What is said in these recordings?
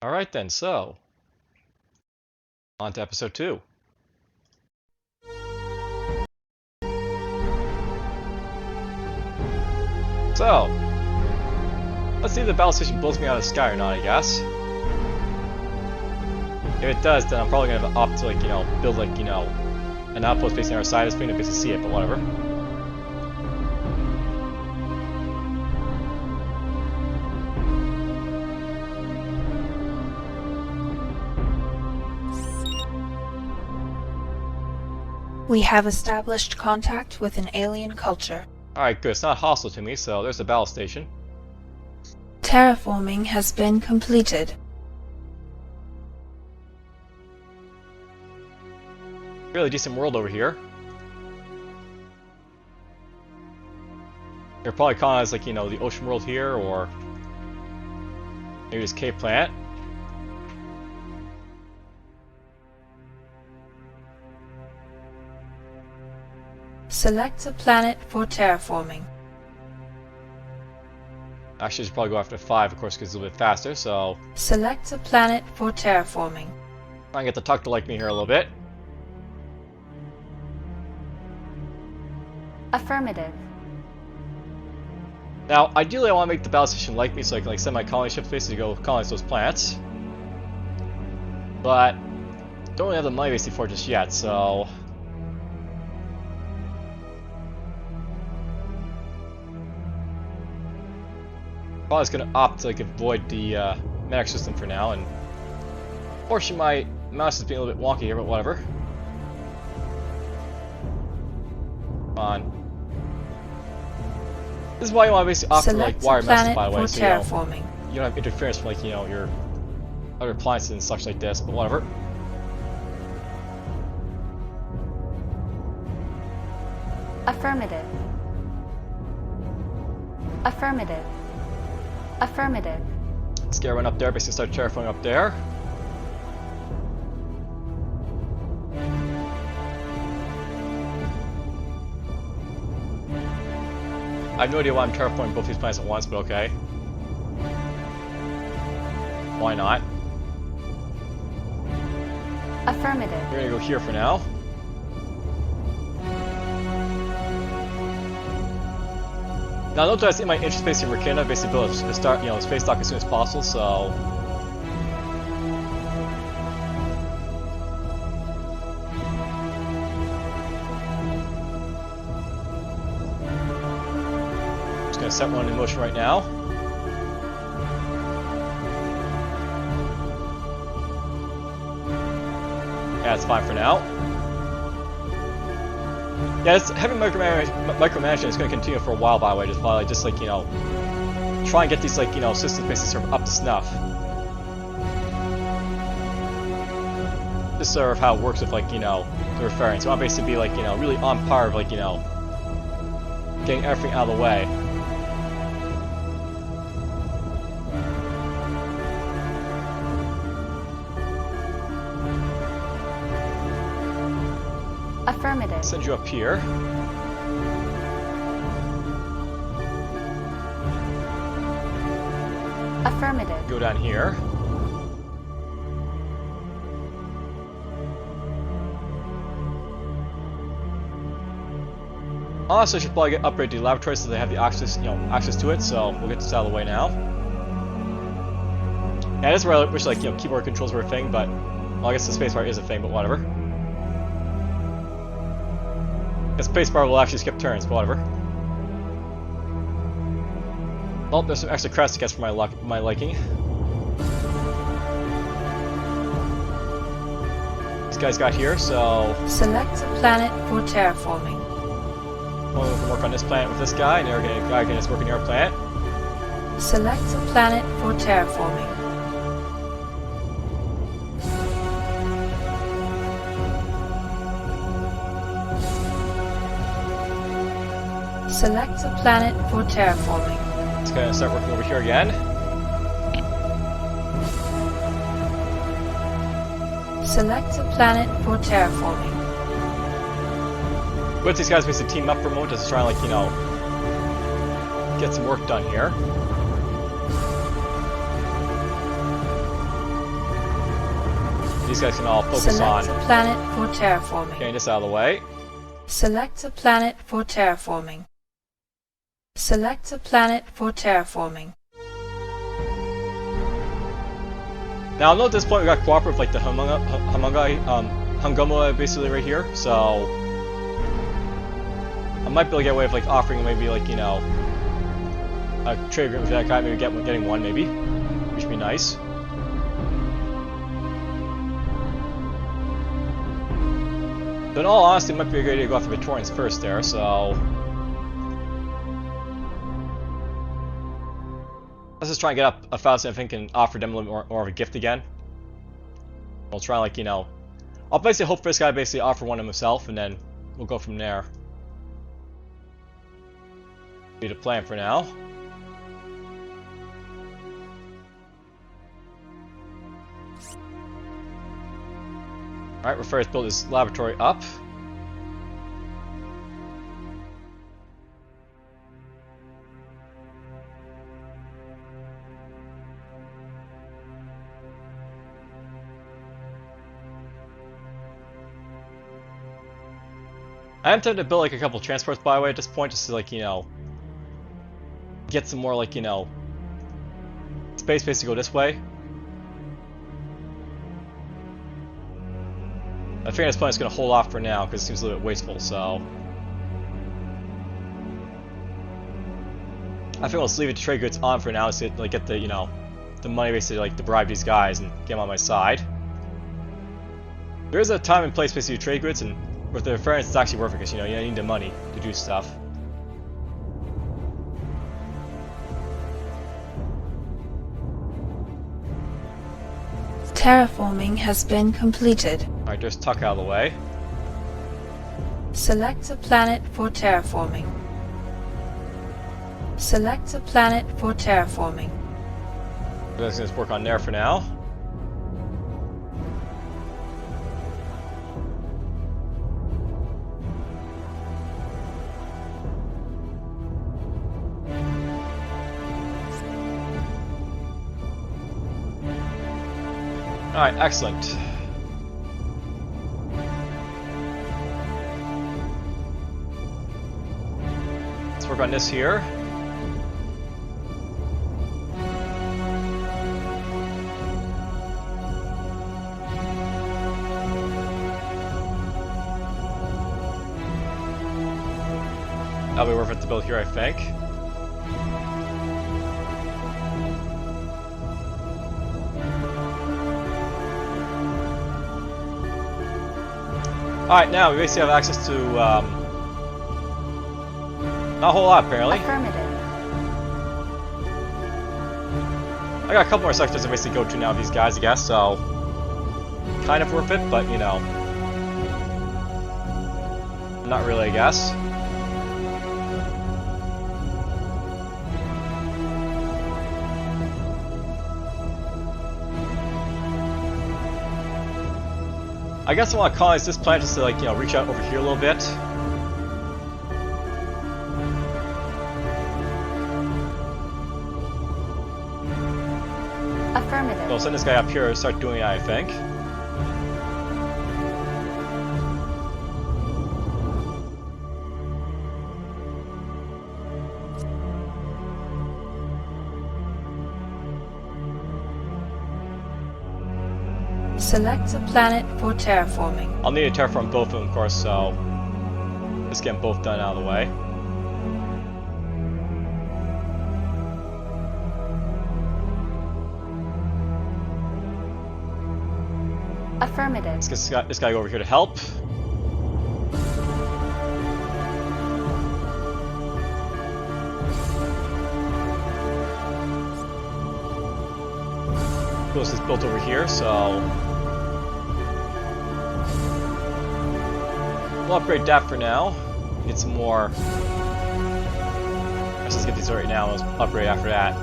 Alright then, so on to episode 2. So, let's see if the battle station blows me out of the sky or not, I guess. If it does, then I'm probably gonna opt to, like, build, like, an outpost facing our side of the screen to basically see it, but whatever. We have established contact with an alien culture. Alright, good. It's not hostile to me, so there's the battle station. Terraforming has been completed. Really decent world over here. You're probably colonized, like, the ocean world here, or maybe this cave planet. Select a planet for terraforming. Actually, I should probably go after 5, of course, because it's a little bit faster, so Select a planet for terraforming. try and get the Tuck to like me here a little bit. Affirmative. Now, ideally I want to make the battle station like me so I can, like, send my colony ships basically to go colonize those planets. But don't really have the money basically for it just yet, so probably just gonna opt to, like, avoid the medic system for now, and unfortunately my mouse is being a little bit wonky here, but whatever. Come on. This is why you want to basically opt for, like, wire messes, by the way, so you don't have interference from, like, your other appliances and such like this, but whatever. Affirmative. Affirmative. Affirmative. Let's get everyone up there, basically start terraforming up there. I have no idea why I'm terraforming both these planets at once, but okay. Why not? Affirmative. We're gonna go here for now. Now, note that I see my interest base in Rakina, basically build a start, a space dock as soon as possible, so just gonna set one in motion right now. Yeah, it's fine for now. Yeah, it's heavy micromanagement is going to continue for a while, by the way, just while I just, like, try and get these, like, systems basically sort of up to snuff. This is sort of how it works with, like, the Rotharians. So I want basically be, like, really on par of, like, getting everything out of the way. Affirmative. Send you up here. Affirmative. Go down here. Also, I should probably upgrade the laboratory so they have the access, access to it. So we'll get this out of the way now. Yeah, this is where I wish, like, keyboard controls were a thing, but well, I guess the spacebar is a thing, but whatever. The spacebar will actually skip turns, but whatever. Well, there's some extra crest to get for my liking. This guy's got here, so Select a planet for terraforming. well, we can work on this planet with this guy, and the other guy can just work on your planet. Select a planet for terraforming. Select a planet for terraforming. Let's go and start working over here again. Select a planet for terraforming. With these guys basically team up for a moment just to try and, like, get some work done here. These guys can all focus Select on a planet for terraforming. getting this out of the way. Select a planet for terraforming. Select a planet for terraforming. Now, I know at this point we got cooperative with like the Hungama basically right here, so I might be able to get away with like offering maybe like, you know, a trade agreement with that guy, maybe getting one maybe, which would be nice. But in all honesty, it might be a good idea to go after Victorians first there, so let's just try and get up 1,000 if I can offer them a little more of a gift again. We'll try like, you know, I'll basically hope for this guy basically offer one himself, and then we'll go from there. Be the plan for now. Alright, we're first build this laboratory up. I am tempted to build like a couple transports by the way at this point, just to like, you know, get some more like, you know, space to go this way. I figure this plan is going to hold off for now because it seems a little bit wasteful, so I think I'll just leave it to trade goods on for now to like get the, you know, the money basically like to bribe these guys and get them on my side. There is a time and place basically to trade goods, and with the Rotharians it's actually worth it because, you know, you need the money to do stuff. Terraforming has been completed. Alright, just tuck out of the way. Select a planet for terraforming. Select a planet for terraforming. Let's just work on there for now. Alright, excellent. Let's work on this here. That'll be worth it to build here, I think. Alright, now we basically have access to, not a whole lot apparently. Affirmative. I got a couple more sectors to basically go to now with these guys, I guess, so kind of worth it, but you know, not really, I guess. I guess I want to colonize this planet just to, like, you know, reach out over here a little bit. Affirmative. So I'll send this guy up here and start doing that, I think. Select a planet for terraforming. I'll need to terraform both of them, of course, so let's get them both done out of the way. Affirmative. Let's get this guy over here to help. This is built over here, so we'll upgrade that for now. Get some more. Let's just get these right now. Let's upgrade after that.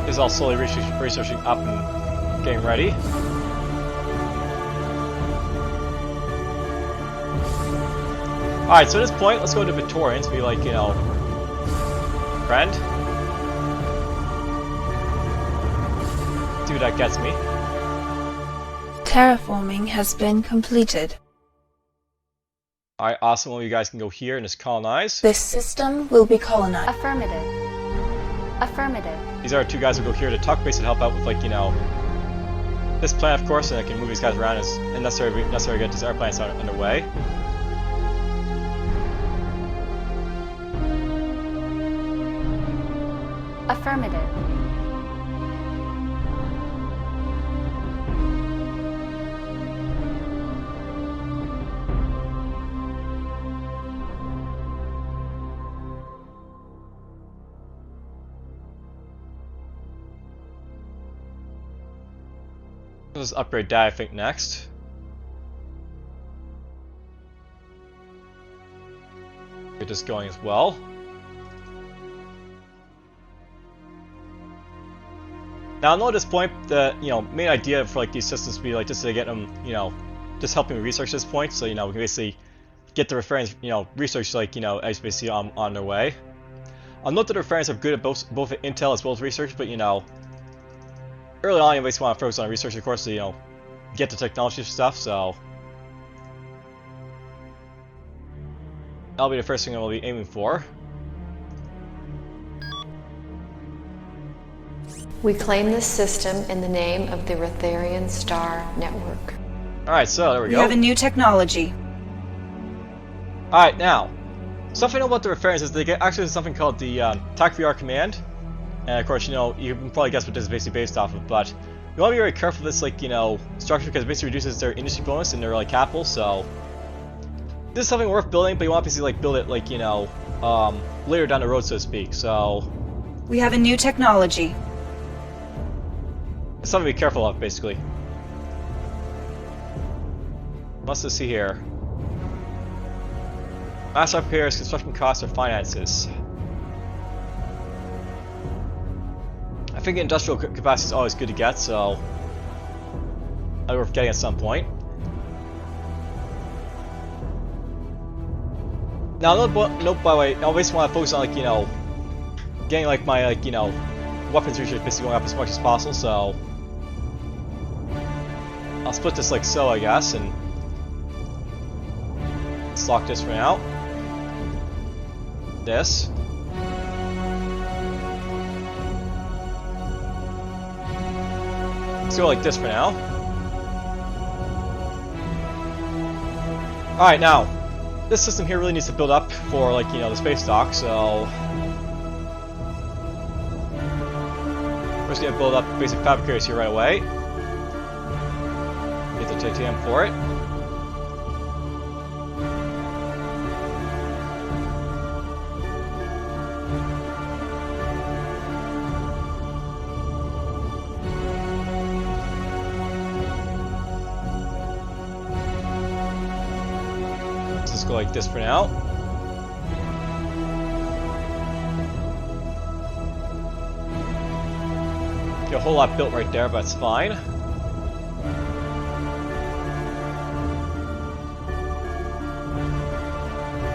This is all slowly researching up and getting ready. Alright, so at this point, let's go to Victorians, be like, you know, friend. See what that gets me. Terraforming has been completed. Alright, awesome. Well, you guys can go here and just colonize. This system will be colonized. Affirmative. Affirmative. These are two guys who go here to Tuck base and help out with, like, you know, this plan, of course, and I can move these guys around as necessary to get these airplanes underway. Affirmative. Let's upgrade that, I think, next. Get this going as well. Now, I know at this point, the main idea for like these systems would be like just to get them, just helping research at this point. So we can basically get the Rotharians, research like as basically on their way. I'll note that the Rotharians are good at both intel as well as research, but early on, you basically want to focus on research, of course, to get the technology stuff. So that'll be the first thing I'll be aiming for. We claim this system in the name of the Rotharian Star Network. Alright, so there we go. We have a new technology. Alright, now, stuff I know about the Rotharians is they get actually something called the TAC VR command. And of course, you can probably guess what this is basically based off of, but you want to be very careful with this, like, structure, because it basically reduces their industry bonus and their, like, capital, so this is something worth building, but you want to basically, like, build it, like, later down the road, so to speak, so We have a new technology. it's something to be careful of, basically. What's to see here? Master repairs, construction costs, or finances. I think industrial capacity is always good to get, so I'll be worth getting at some point. Now, note by the way, I always want to focus on, like, getting, like, my, like, weapons research basically going up as much as possible, so I'll split this like so, I guess, and let's lock this for now. This. Let's go like this for now. Alright, now, this system here really needs to build up for, like, the space dock, so we're just gonna build up basic fabricators here right away. Get the titanium for it. Let's go like this for now. Get a whole lot built right there, but it's fine.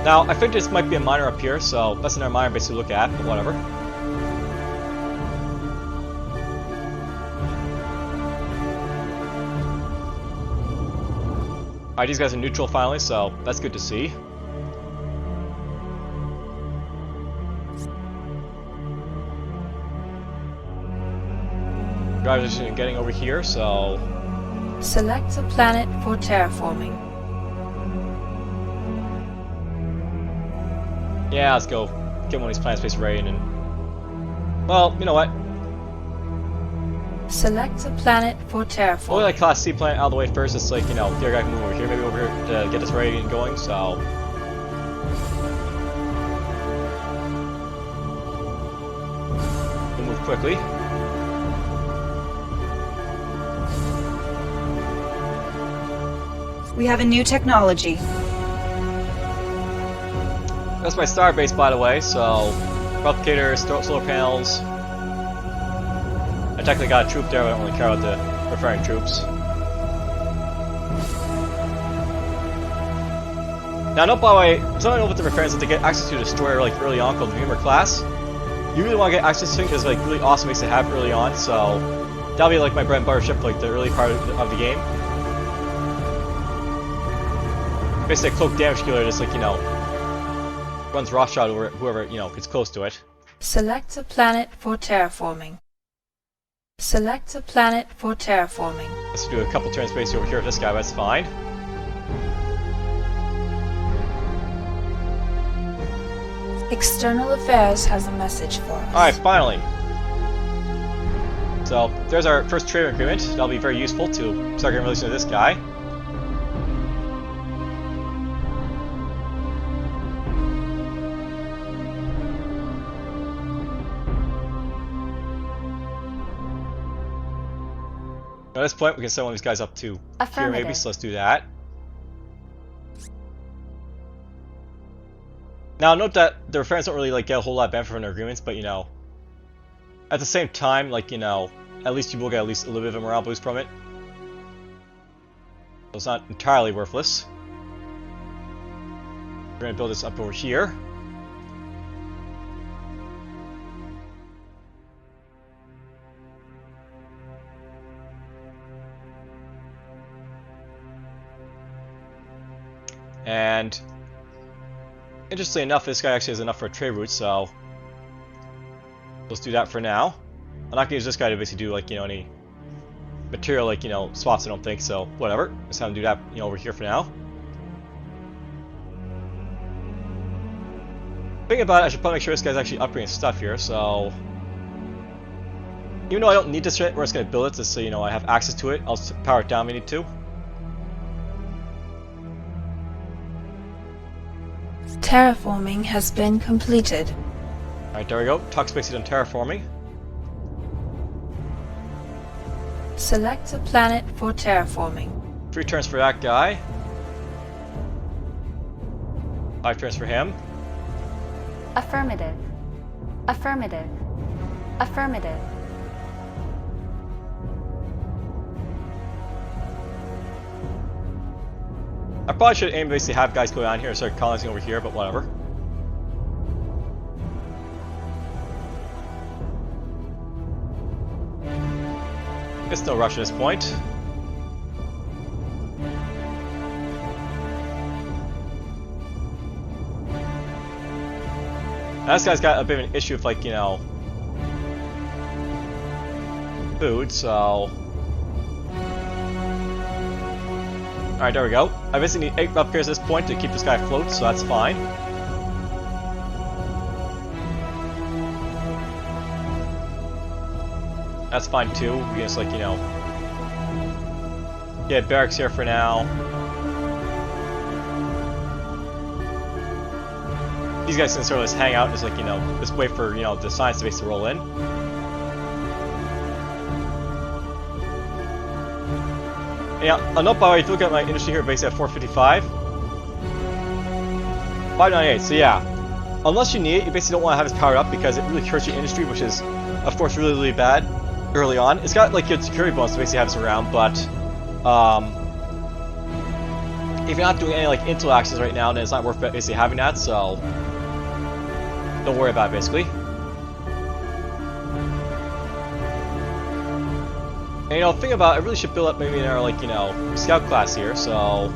Now, I think this might be a miner up here, so that's another miner base to look at, but whatever. Alright, these guys are neutral finally, so that's good to see. Drivers are getting over here, so Select a planet for terraforming. yeah, let's go get one of these planet space ready and well, you know what? Select a planet for We'll terraforming. get a Class C planet out of the way first. It's like, the other guy can move over here, maybe over here to get this ready and going, so we'll move quickly. We have a new technology. That's my star base, by the way, so replicators, solar panels. I technically got a troop there, but I don't really care about the referring troops. Now, note by the way, something I know with the reference is to get access to a destroyer like early on called the Humor class. You really want to get access to it because like really awesome ways to have early on, so that'll be like my bread and butter ship for like the early part of the game. Basically a cloak damage killer, just like, you know, runs Rothschild over whoever, you know, gets close to it. Select a planet for terraforming. Select a planet for terraforming. Let's do a couple turns basically over here with this guy, but that's fine. External Affairs has a message for us. Alright, finally. So, there's our first trading agreement. That'll be very useful to start getting released to this guy. At this point, we can send one of these guys up to here maybe, so let's do that. Now, note that the referents don't really like get a whole lot of benefit from their agreements, but you know, at the same time, like, you know, at least you will get at least a little bit of a morale boost from it. So it's not entirely worthless. We're gonna build this up over here. And interestingly enough, this guy actually has enough for a trade route, so let's do that for now. I'm not gonna use this guy to basically do like, you know, any material like, you know, swaps, I don't think, so whatever. Let's have him do that, you know, over here for now. Thinking about it, I should probably make sure this guy's actually upgrading stuff here, so even though I don't need this yet, we're just gonna build it just so, you know, I have access to it. I'll power it down if I need to. Terraforming has been completed. Alright, there we go. Tuck's basically done terraforming. Select a planet for terraforming. 3 turns for that guy. 5 turns for him. Affirmative. Affirmative. Affirmative. I probably should aim basically have guys go down here and start colonizing over here, but whatever. It's no rush at this point. Now this guy's got a bit of an issue with, like, you know, food, so alright, there we go. I basically need 8 upgrades at this point to keep this guy afloat, so that's fine. That's fine too. We can just, like, you know, get barracks here for now. These guys can sort of just hang out and just, like, you know, just wait for, you know, the science base to roll in. Yeah, I'll note by the way, if you look at my industry here, basically at 455. 598, so yeah. Unless you need it, you basically don't want to have this powered up because it really hurts your industry, which is, of course, really, really bad early on. It's got, like, good security bonus to basically have this around, but if you're not doing any, like, intel actions right now, then it's not worth basically having that, so don't worry about it, basically. And, you know, think about it, I really should build up maybe in our, like, you know, scout class here, so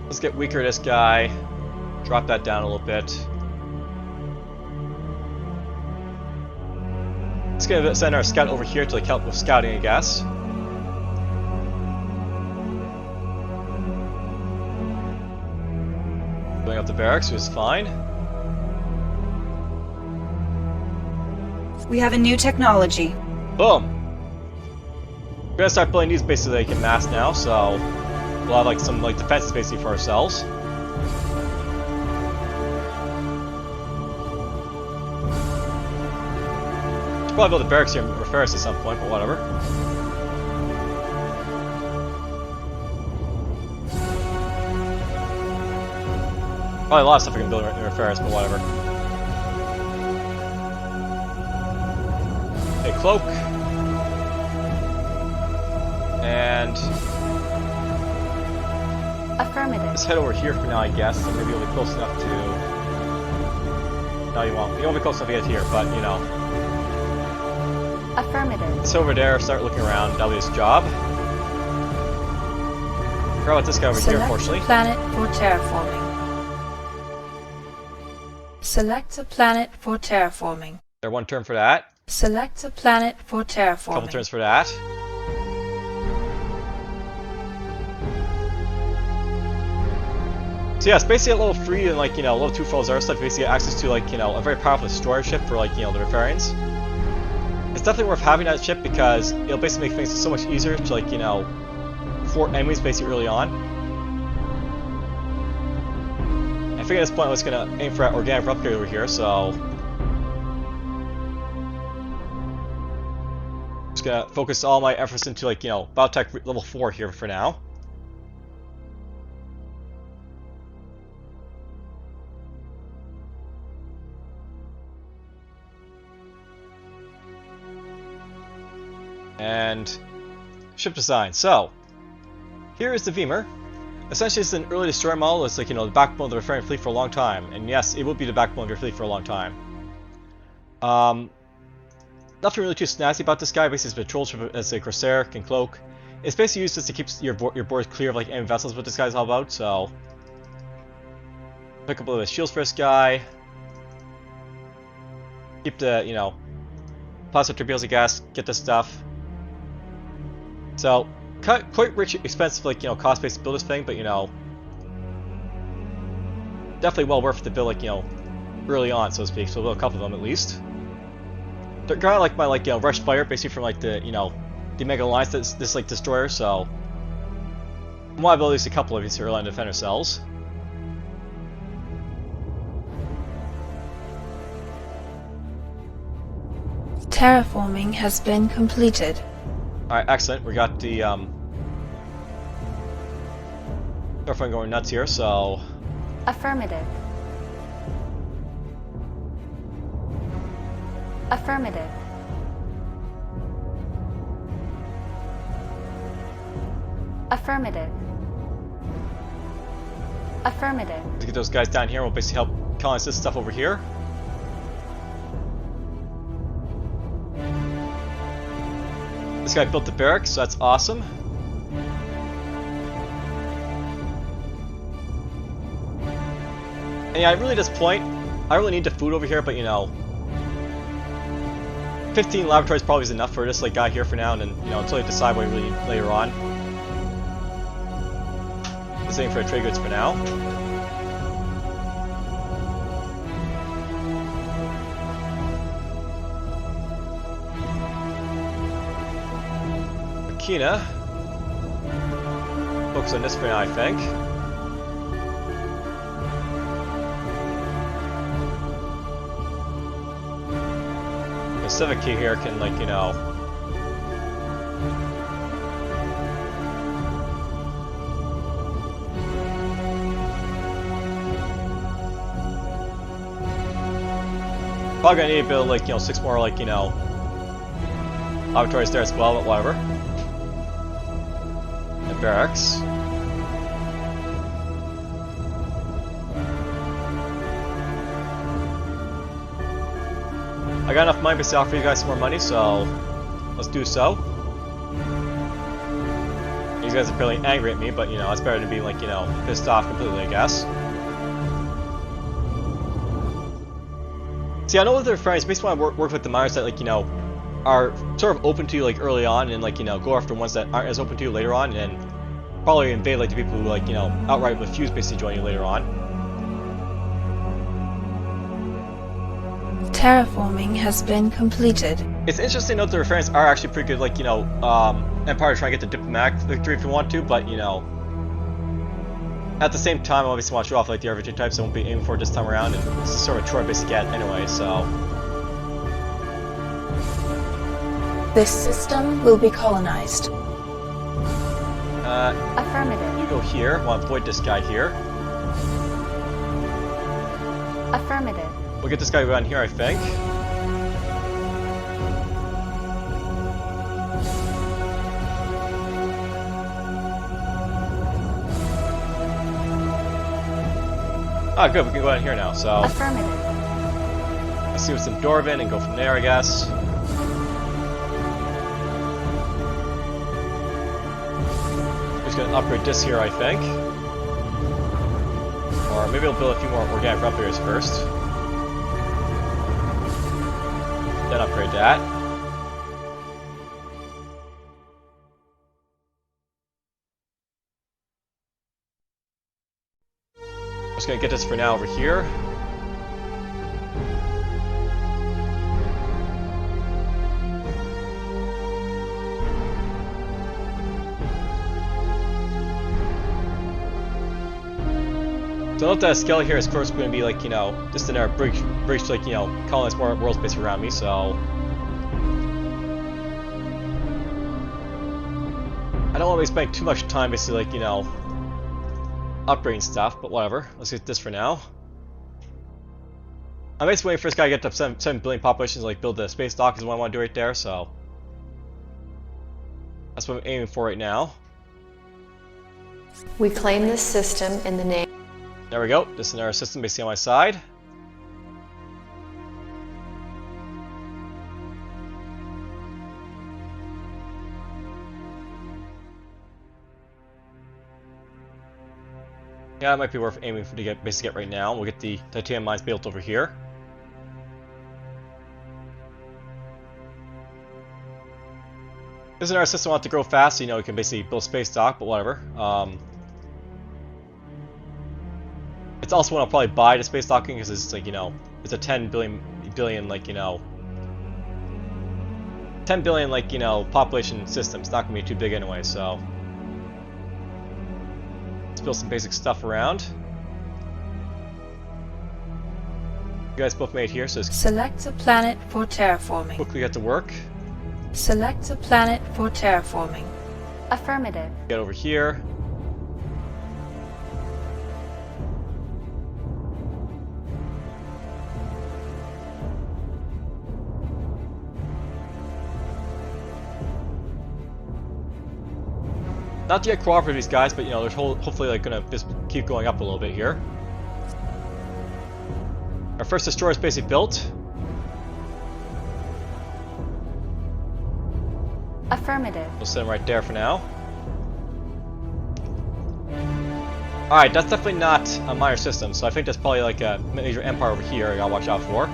let's get weaker this guy, drop that down a little bit. Let's get send our scout over here to, like, help with scouting, I guess. Going up the barracks was fine. We have a new technology. Boom! We're gonna start building these bases that they can mass now, so we'll have, like, some, like, defenses basically for ourselves. Should probably build a barracks here in Rotharian at some point, but whatever. Probably a lot of stuff we can build in Rotharian, but whatever. Okay, cloak. And Affirmative. let's head over here for now, I guess. So maybe you'll be close enough to... No, you won't. You won't be close enough to get here, but, you know. Affirmative. Let's over there, start looking around. That'll be his job. Forgot about this guy over here, Select a unfortunately. planet for terraforming. Select a planet for terraforming. There, one turn for that. Select a planet for terraforming. Couple turns for that. So yeah, it's basically a level 3 and like, you know, level 2 for all other stuff. You basically get access to like, you know, a very powerful destroyer ship for like, you know, the Rotharians. It's definitely worth having that ship because it'll basically make things so much easier to like, you know, for enemies basically early on. I figured at this point I was gonna aim for that organic upgrade over here, so just gonna focus all my efforts into like, you know, biotech level 4 here for now. And ship design. So here is the Vemur. Essentially, it's an early destroyer model. It's like, you know, the backbone of the Rotharian fleet for a long time. And yes, it will be the backbone of your fleet for a long time. Nothing really too snazzy about this guy. Basically, it's a patrol ship as a Corsair, can cloak. It's basically used just to keep your board clear of like enemy vessels, what this guy's all about. So pick up a little bit of shields for this guy. Keep the, you know, plasma torpedoes, I guess. Get this stuff. So quite rich, expensive, like, you know, cost-based to build this thing, but, you know, definitely well worth it to build, like, you know, early on, so to speak. So we'll build a couple of them at least. They're kind of like my, like, you know, rush fire, basically from like the, you know, the Mega Alliance that's this like destroyer. So I want to build at least a couple of these early on to defend ourselves. Terraforming has been completed. Alright, excellent. We got the Starfront going nuts here, so Affirmative. Affirmative. Affirmative. Affirmative. let's get those guys down here. We'll basically help colonize this stuff over here. This guy built the barracks, so that's awesome. And yeah, really at this point, I really need the food over here, but you know, 15 laboratories probably is enough for this like guy here for now, and then, you know, until you decide what you really need later on. Just aiming for the trade goods for now. Kina. Focus on this for now, I think. The Civic Key here can, like, you know, probably gonna need to build, like, you know, 6 more, like, you know, laboratories there as well, but whatever. Barracks. I got enough money to offer you guys some more money, so let's do so. These guys are fairly angry at me, but you know, it's better to be like, you know, pissed off completely, I guess. See, I know with their friends, basically want to work with the miners that, like, you know, are sort of open to you like early on, and like, you know, go after ones that aren't as open to you later on, and then probably invade like the people who, like, you know, outright refuse basically join you later on. Terraforming has been completed. It's interesting to note the Rotharians are actually pretty good, like, you know, Empire to try and get the diplomatic victory if you want to, but, you know, at the same time, I obviously want to show off like the RVT types I won't be aiming for this time around, and this is sort of a chore base to get anyway, so. This system will be colonized. Affirmative. You go here. Want to avoid this guy here. Affirmative. We'll get this guy around here, I think. Ah, good, we can go in here now, so... Affirmative. Let's see what's in Dorvin and go from there, I guess. Just gonna upgrade this here, I think. Or maybe I'll build a few more organic repliators first. Then upgrade that. Just gonna get this for now over here. So note that scale here is of course going to be like, you know, just in our bridge to like, you know, colonize more world space around me, so... I don't want to be spending too much time basically like, you know, upgrading stuff, but whatever. Let's get this for now. I'm basically waiting for this guy to get to 7 billion populations, like build the space dock is what I want to do right there, so... That's what I'm aiming for right now. We claim this system in the name. There we go. This is our system basically on my side. Yeah, it might be worth aiming for to get basically get right now. We'll get the titanium mines built over here. This is our system want to grow fast, so you know we can basically build space dock, but whatever. It's also one I'll probably buy the space docking because it's like, you know, it's a 10 billion like, you know, 10 billion like, you know, population system. It's not gonna be too big anyway, so let's build some basic stuff around. You guys both made here, so Select a planet for terraforming. quickly get to work. Select a planet for terraforming. Affirmative. Get over here. Not to get cooperative with these guys, but you know, they're hopefully like gonna just keep going up a little bit here. Our first destroyer is basically built. Affirmative. We'll set him right there for now. Alright, that's definitely not a minor system, so I think that's probably like a major empire over here I gotta watch out for.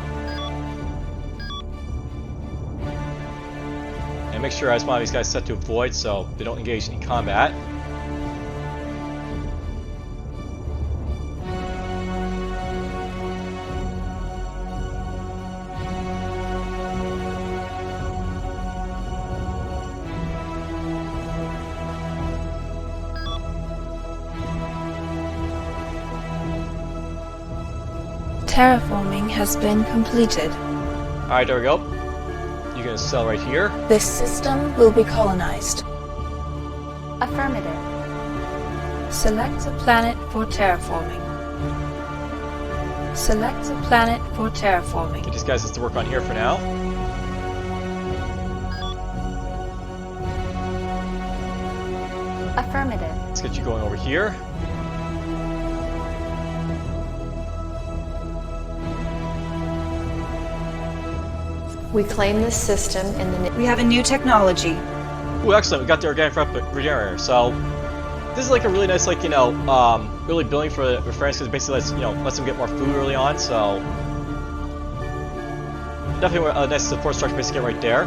And make sure I just want these guys set to avoid so they don't engage in combat. Terraforming has been completed. Alright, there we go. You can sell right here. This system will be colonized. Affirmative. Select a planet for terraforming. Select a planet for terraforming. Get these guys to work on here for now. Affirmative. Let's get you going over here. We claim this system in the name. We have a new technology. Ooh, excellent. We got the organic regenerator. So this is like a really nice, like, you know, early building for the friends because basically lets, you know, lets them get more food early on. So definitely a nice support structure basically right there.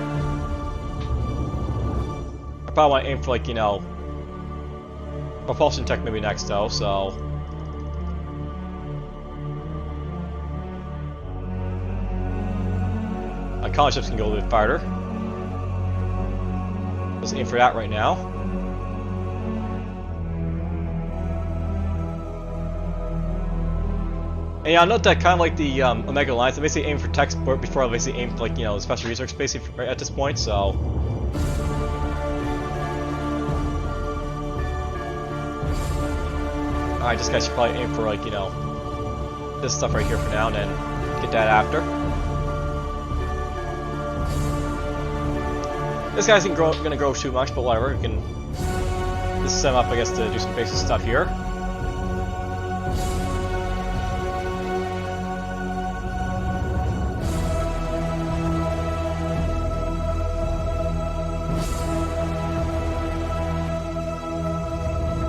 I probably want to aim for like, you know, propulsion tech maybe next though. So colony ships can go a little bit farther. Let's aim for that right now. And yeah, note that kind of like the Omega Alliance, I basically aim for tech support before I basically aim for like, you know, special research basically right at this point, so. Alright, this guy should probably aim for like, you know, this stuff right here for now and then get that after. This guy isn't gonna grow too much, but whatever. We can just set him up, I guess, to do some basic stuff here.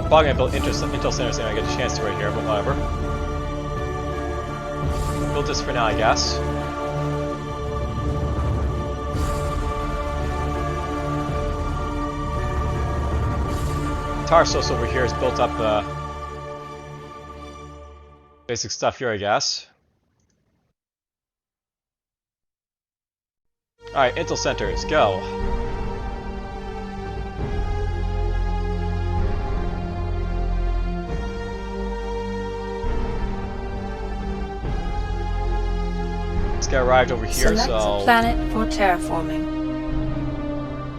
Probably gonna build Intel centers when I get a chance to right here, but whatever. Build this for now, I guess. Tarsos over here has built up basic stuff here, I guess. Alright, Intel centers, go. This guy arrived over here, Select a planet for terraforming.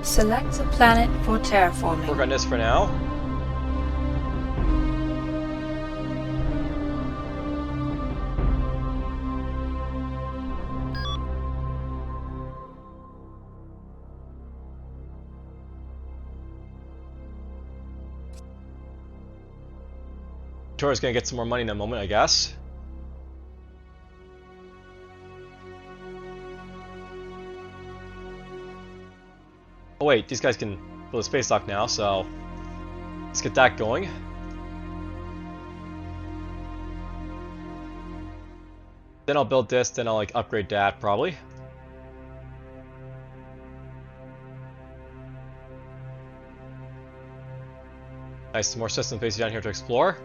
Select a planet for terraforming. Work on this for now. Tor's gonna get some more money in a moment, I guess. Oh wait, these guys can build a space dock now, so let's get that going. Then I'll build this, then I'll like upgrade that probably. Nice, some more system space down here to explore.